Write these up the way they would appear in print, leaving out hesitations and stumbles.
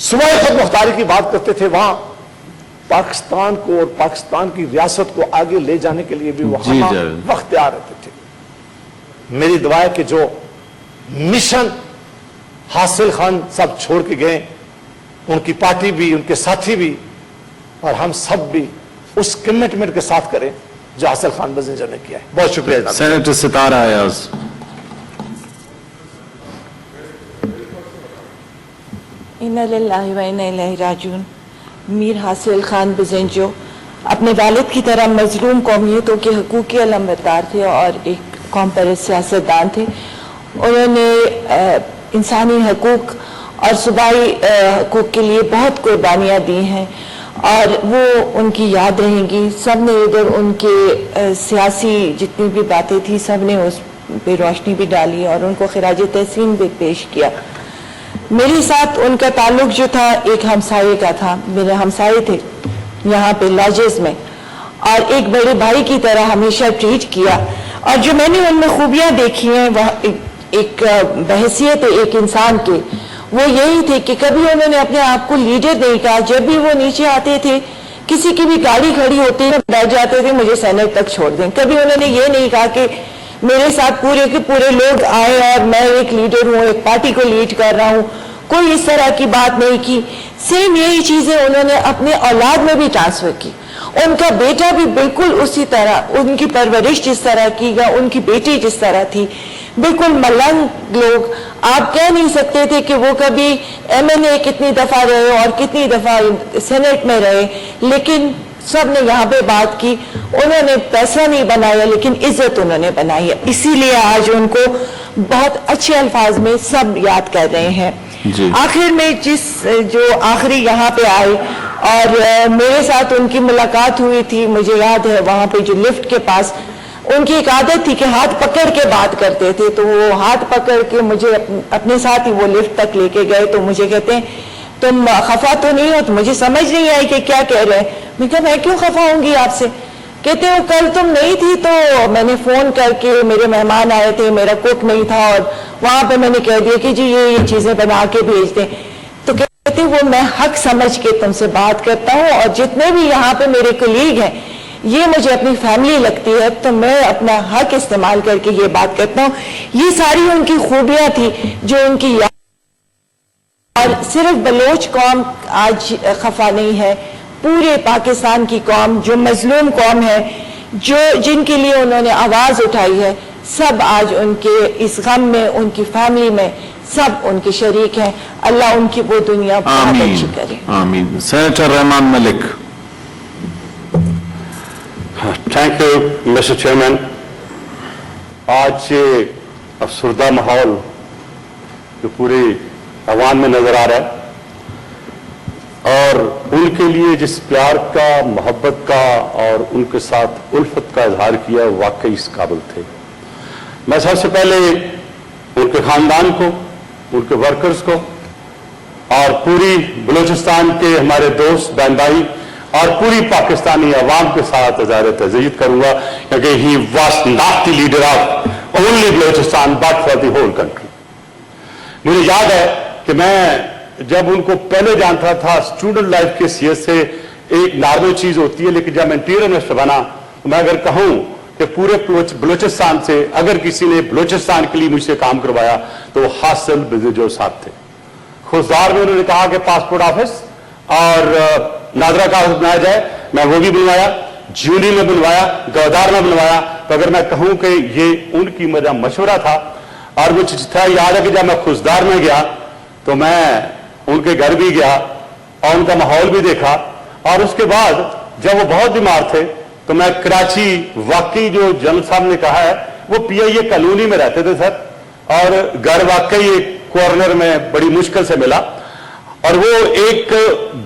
صوبائی خود مختاری کی بات کرتے تھے، وہاں پاکستان کو اور پاکستان کی ریاست کو آگے لے جانے کے لیے بھی وہ وقت تیار رہتے تھے۔ میری دعا ہے کہ جو مشن حاصل خان سب چھوڑ کے گئے، ان کی پارٹی بھی، ان کے ساتھی بھی، اور ہم سب بھی اس کمٹمنٹ کے ساتھ کریں جو حاصل خان بزنجر نے کیا ہے۔ بہت شکریہ جناب۔ سینیٹر ستارہ ایاز۔ اِنَّا لِلَّهِ وَإِنَّا إِلَيْهِ راجعون۔ میر حاصل خان بزنجو اپنے والد کی طرح مظلوم قومیتوں کے حقوقی علمبردار تھے اور ایک قوم پرست سیاستدان تھے۔ انہوں نے انسانی حقوق اور صوبائی حقوق کے لیے بہت قربانیاں دی ہیں اور وہ ان کی یاد رہیں گی۔ سب نے ادھر ان کے سیاسی جتنی بھی باتیں تھیں سب نے اس پہ روشنی بھی ڈالی اور ان کو خراج تحسین بھی پیش کیا۔ میرے ساتھ ان کا تعلق جو تھا ایک ہمسائے کا تھا، میرے ہمسائے تھے یہاں پہ لاجز میں، اور ایک بڑے بھائی کی طرح ہمیشہ ٹریٹ کیا، اور جو میں نے ان میں خوبیاں دیکھی ہیں وہ ایک بحیثیت ایک انسان کے، وہ یہی تھے کہ کبھی انہوں نے اپنے آپ کو لیڈر نہیں کہا۔ جب بھی وہ نیچے آتے تھے، کسی کی بھی گاڑی کھڑی ہوتی ہے بیٹھ جاتے تھے مجھے سینٹ تک چھوڑ دیں۔ کبھی انہوں نے یہ نہیں کہا کہ میرے ساتھ پورے کے پورے لوگ آئے اور میں ایک لیڈر ہوں، ایک پارٹی کو لیڈ کر رہا ہوں، کوئی اس طرح کی بات نہیں کی۔ سیم یہی چیزیں انہوں نے اپنے اولاد میں بھی ٹرانسفر کی۔ ان کا بیٹا بھی بالکل اسی طرح، ان کی پرورش جس طرح کی یا ان کی بیٹی جس طرح تھی، بالکل ملنگ لوگ۔ آپ کہہ نہیں سکتے تھے کہ وہ کبھی ایم این اے کتنی دفعہ رہے اور کتنی دفعہ سینٹ میں رہے، لیکن سب نے یہاں پہ بات کی۔ انہوں نے پیسہ نہیں بنایا لیکن عزت انہوں نے بنائی ہے، اسی لیے آج ان کو بہت اچھے الفاظ میں سب یاد کر رہے ہیں۔ آخر میں جو آخری یہاں پہ آئے اور میرے ساتھ ان کی ملاقات ہوئی تھی، مجھے یاد ہے وہاں پہ جو لفٹ کے پاس ان کی ایک عادت تھی کہ ہاتھ پکڑ کے بات کرتے تھے، تو وہ ہاتھ پکڑ کے مجھے اپنے ساتھ ہی وہ لفٹ تک لے کے گئے، تو مجھے کہتے ہیں تم خفا تو نہیں ہو؟ تو مجھے سمجھ نہیں آئی کہ کیا کہہ رہے ہیں۔ میں کہا میں کیوں خفا ہوں گی آپ سے؟ کہتے ہیں کل تم نہیں تھی تو میں نے فون کر کے، میرے مہمان آئے تھے، میرا کوک نہیں تھا، اور وہاں پہ میں نے کہہ دیا کہ جی یہ چیزیں بنا کے بھیج دیں۔ تو کہتے ہیں وہ میں حق سمجھ کے تم سے بات کرتا ہوں، اور جتنے بھی یہاں پہ میرے کلیگ ہیں یہ مجھے اپنی فیملی لگتی ہے، تو میں اپنا حق استعمال کر کے یہ بات کرتا ہوں۔ یہ ساری ان کی خوبیاں تھی جو ان کی یاد، اور صرف بلوچ قوم آج خفا نہیں ہے، پورے پاکستان کی قوم جو مظلوم قوم ہے، جن کے لیے انہوں نے آواز اٹھائی ہے، سب آج ان کے اس غم میں، ان کی فیملی میں سب ان کے شریک ہیں۔ اللہ ان کی وہ دنیا بہت اچھی کرے۔ آمین۔ Senator Rehman Malik. Thank you mister chairman. آج یہ افسردہ ماحول جو پوری عوام میں نظر آ رہا ہے، اور ان کے لیے جس پیار کا، محبت کا اور ان کے ساتھ الفت کا اظہار کیا، واقعی اس قابل تھے۔ میں سب سے پہلے ان کے خاندان کو، ان کے ورکرز کو اور پوری بلوچستان کے ہمارے دوست بہن بھائی اور پوری پاکستانی عوام کے ساتھ اظہار تعزیت کروں گا، کیونکہ he was not the leader of only Balochistan but for the whole country. مجھے یاد ہے کہ میں جب ان کو پہلے جانتا تھا اسٹوڈنٹ لائف کے حیثیت سے ایک نارمل چیز ہوتی ہے، لیکن جب میں انٹیریئر منسٹر بنا، میں اگر کہوں کہ پورے بلوچستان سے اگر کسی نے بلوچستان کے لیے مجھ سے کام کروایا تو وہ حاصل بزنجو صاحب تھے۔ خوزدار میں انہوں نے کہا کہ پاسپورٹ آفس اور نادرا کا آفس بنایا جائے، میں وہ بھی بنوایا، جیونی میں بنوایا، گودار میں بنوایا۔ تو اگر میں کہوں کہ یہ ان کی میرا مشورہ تھا، اور مجھے یاد ہے کہ جب میں خوزدار میں گیا تو میں ان کے گھر بھی گیا اور ان کا ماحول بھی دیکھا، اور اس کے بعد جب وہ بہت بیمار تھے تو میں کراچی، واقعی جو جنرل صاحب نے کہا ہے، وہ پی آئی اے کالونی میں رہتے تھے سر، اور گھر واقعی ایک کارنر میں بڑی مشکل سے ملا، اور وہ ایک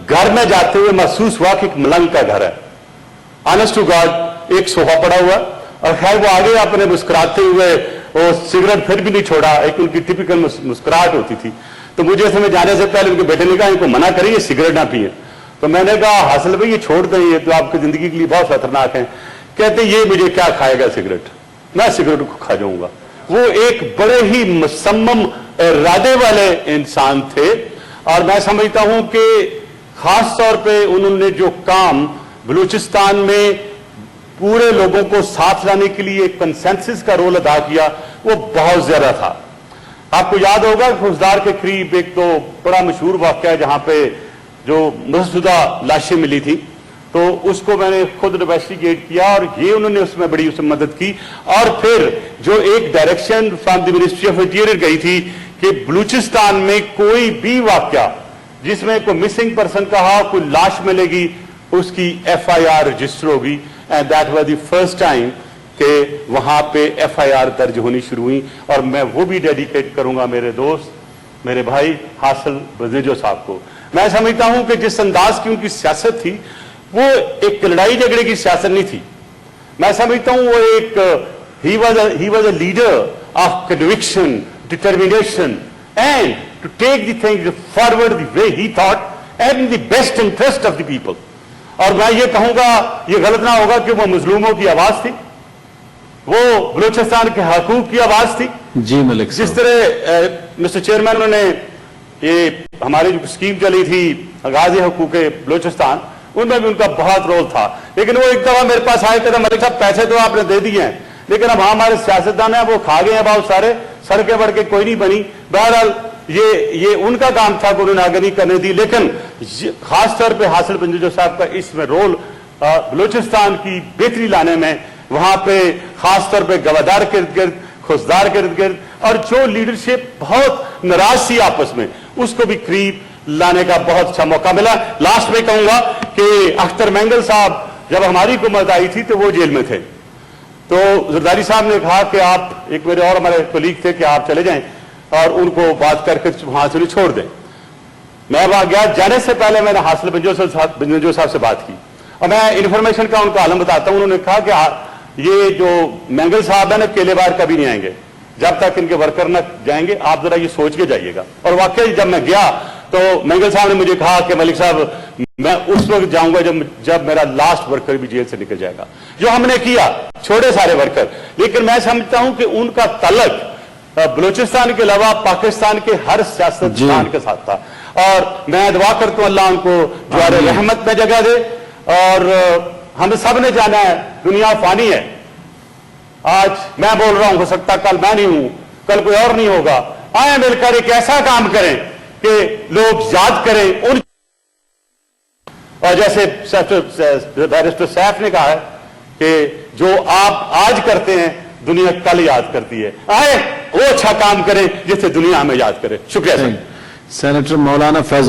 گھر میں جاتے ہوئے محسوس ہوا کہ ایک ملنگ کا گھر ہے، آنسٹ ٹو گاڈ، ایک صوفہ پڑا ہوا، اور خیر وہ آگے اپنے مسکراتے ہوئے، وہ سگریٹ پھر بھی نہیں چھوڑا، ایک ان کی ٹپیکل مسکراہٹ ہوتی تھی۔ تو مجھے اس میں جانے سے پہلے ان کے بیٹے نے کہا ان کو منع کریے سگریٹ نہ پیئے، تو میں نے کہا حاصل بھائی یہ چھوڑ دیں، یہ تو آپ کی زندگی کے لیے بہت خطرناک ہے۔ کہتے یہ مجھے کیا کھائے گا سگریٹ، میں سگریٹ کو کھا جاؤں گا۔ وہ ایک بڑے ہی مصمم ارادے والے انسان تھے، اور میں سمجھتا ہوں کہ خاص طور پہ انہوں نے جو کام بلوچستان میں پورے لوگوں کو ساتھ لانے کے لیے کنسنسس کا رول ادا کیا وہ بہت زیادہ تھا. آپ کو یاد ہوگا خوزدار کے قریب ایک تو بڑا مشہور واقعہ ہے جہاں پہ جو مسودہ لاشیں ملی تھی, تو اس کو میں نے خود انویسٹیگیٹ کیا اور یہ انہوں نے اس میں بڑی اس میں مدد کی. اور پھر جو ایک direction from the ministry of interior گئی تھی کہ بلوچستان میں کوئی بھی واقعہ جس میں کوئی مسنگ پرسن کہا, کوئی لاش ملے گی, اس کی ایف آئی آر رجسٹر ہوگی. And that was the first time کہ وہاں پہ ایف آئی آر درج ہونی شروع ہوئی. اور میں وہ بھی ڈیڈیکیٹ کروں گا میرے دوست, میرے بھائی حاصل بزنجو صاحب کو. میں سمجھتا ہوں کہ جس انداز کی ان کی سیاست تھی وہ ایک لڑائی جھگڑے کی سیاست نہیں تھی. میں سمجھتا ہوں وہ ایک he was a leader of conviction, determination, and to take the things forward the way he thought and in the best interest of the people. اور میں یہ کہوں گا, یہ غلط نہ ہوگا کہ وہ مظلوموں کی آواز تھی, وہ بلوچستان کے حقوق کی آواز تھی. جی ملک جس صاحب. طرح مسٹر چیئرمین نے یہ ہماری جو اسکیم چلی تھی غازی حقوق بلوچستان, ان میں بھی ان کا بہت رول تھا. لیکن وہ ایک دفعہ میرے پاس آئے کہ ملک صاحب پیسے تو آپ نے دے دیے ہیں, لیکن اب ہمارے سیاستدان ہیں وہ کھا گئے ہیں بہت سارے, سڑکیں بڑھ کے کوئی نہیں بنی. بہرحال یہ ان کا کام تھا کہ انہوں نے آگے نہیں کرنے دی. لیکن خاص طور پہ حاصل بزنجو صاحب کا اس میں رول بلوچستان کی بہتری لانے میں, وہاں پہ خاص طور پہ گوادار کے ارد گرد, خوزدار کے ارد گرد, اور جو لیڈرشپ بہت ناراض تھی آپس میں, اس کو بھی قریب لانے کا بہت اچھا موقع ملا. لاسٹ میں کہوں گا کہ اختر مینگل صاحب جب ہماری حکومت آئی تھی تو وہ جیل میں تھے, تو زرداری صاحب نے کہا کہ آپ, ایک میرے اور ہمارے کولیگ تھے, کہ آپ چلے جائیں اور ان کو بات کر کے وہاں سے چھوڑ دیں. میں وہاں گیا, جانے سے پہلے میں نے حاصل بزنجو صاحب سے بات کی اور میں انفارمیشن کا ان کا عالم بتاتا ہوں. انہوں نے کہا کہ یہ جو مینگل صاحب ہیں نا کیلے بار کبھی نہیں آئیں گے جب تک ان کے ورکر نہ جائیں گے, آپ ذرا یہ سوچ کے جائیے گا. اور واقعی جب میں گیا تو مینگل صاحب نے مجھے کہا کہ ملک صاحب میں اس وقت جاؤں گا جب میرا لاسٹ ورکر بھی جیل سے نکل جائے گا. جو ہم نے کیا, چھوڑے سارے ورکر, لیکن میں سمجھتا ہوں کہ ان کا تعلق بلوچستان کے علاوہ پاکستان کے ہر سیاستدان کے ساتھ تھا. اور میں دعا کرتا ہوں اللہ ان کو جوار رحمت میں جگہ دے. اور ہم سب نے جانا ہے دنیا فانی ہے. آج میں بول رہا ہوں, ہو سکتا کل میں نہیں ہوں, کل کوئی اور نہیں ہوگا. آئیں مل کر ایک ایسا کام کریں کہ لوگ یاد کریں ان, اور جیسے بیرسٹر سیف نے کہا ہے کہ جو آپ آج کرتے ہیں دنیا کل یاد کرتی ہے. آئے وہ اچھا کام کریں جس سے دنیا ہمیں یاد کرے. شکریہ. سینیٹر مولانا فیض